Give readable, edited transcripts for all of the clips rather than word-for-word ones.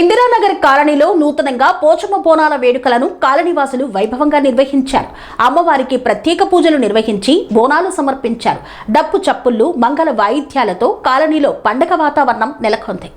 ఇందిరానగర్ కాలనీలో నూతనంగా పోచమ్మ బోనాల వేడుకలను కాలనీవాసులు వైభవంగా నిర్వహించారు. అమ్మవారికి ప్రత్యేక పూజలు నిర్వహించి బోనాలు సమర్పించారు. డప్పు చప్పుళ్లు, మంగళ వాయిద్యాలతో కాలనీలో పండగ వాతావరణం నెలకొంది.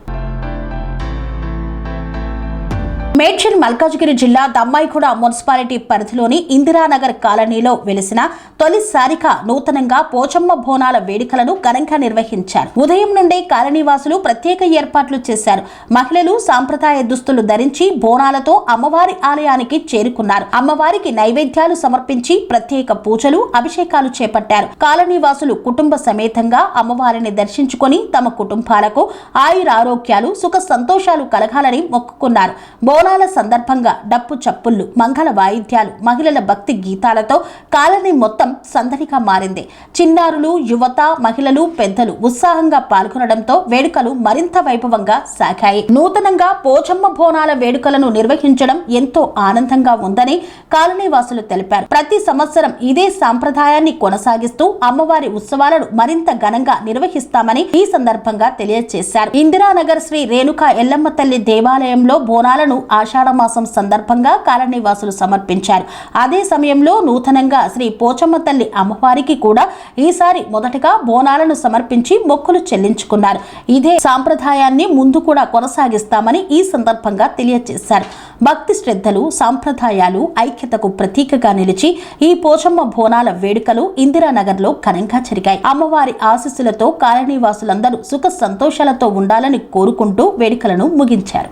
మేడ్చల్ మల్కాజ్గిరి జిల్లా దమ్మాయిగూడ మున్సిపాలిటీ పరిధిలోని ఇందిరానగర్ కాలనీలో వెలిసిన తొలిసారిగా నూతనంగా పోచమ్మ బోనాల వేడుకలను ఘనంగా నిర్వహించారు. ఉదయం నుండే కాలనీవాసులు ప్రత్యేక ఏర్పాట్లు చేశారు. మహిళలు సాంప్రదాయ దుస్తులు ధరించి బోనాలతో అమ్మవారి ఆలయానికి చేరుకున్నారు. అమ్మవారికి నైవేద్యాలు సమర్పించి ప్రత్యేక పూజలు, అభిషేకాలు చేపట్టారు. కాలనీవాసులు కుటుంబ సమేతంగా అమ్మవారిని దర్శించుకొని తమ కుటుంబాలకు ఆయురారోగ్యాలు, సుఖ సంతోషాలు కలగాలని మొక్కుకున్నారు. బోనాల సందర్భంగా డప్పు చప్పుళ్లు, మంగళ వాయిద్యాలు, మహిళల భక్తి గీతాలతో కాలనీ మొత్తం సందడిగా మారింది. చిన్నారులు, యువత, మహిళలు, పెద్దలు ఉత్సాహంగా పాల్గొనడంతో వేడుకలు మరింత వైభవంగా సాగాయి. నూతనంగా పోచమ్మ బోనాల వేడుకలను నిర్వహించడం ఎంతో ఆనందంగా ఉందని కాలనీ వాసులు తెలిపారు. ప్రతి సంవత్సరం ఇదే సాంప్రదాయాన్ని కొనసాగిస్తూ అమ్మవారి ఉత్సవాలను మరింత ఘనంగా నిర్వహిస్తామని ఈ సందర్భంగా తెలియజేశారు. ఇందిరానగర్ శ్రీ రేణుకా ఎల్లమ్మ తల్లి దేవాలయంలో బోనాలను ఆషాఢమాసం సందర్భంగా కాలనీ వాసులు సమర్పించారు. అదే సమయంలో నూతనంగా శ్రీ పోచమ్మ తల్లి అమ్మవారికి కూడా ఈసారి మొదటగా బోనాలను సమర్పించి మొక్కులు చెల్లించుకున్నారు. ఇదే సాంప్రదాయాన్ని ముందు కూడా కొనసాగిస్తామని ఈ సందర్భంగా తెలియజేశారు. భక్తి శ్రద్ధలు, సాంప్రదాయాలు ఐక్యతకు ప్రతీకగా నిలిచి ఈ పోచమ్మ బోనాల వేడుకలు ఇందిరానగర్లో ఘనంగా జరిగాయి. అమ్మవారి ఆశీస్సులతో కాలనీ వాసులందరూ సుఖ సంతోషాలతో ఉండాలని కోరుకుంటూ వేడుకలను ముగించారు.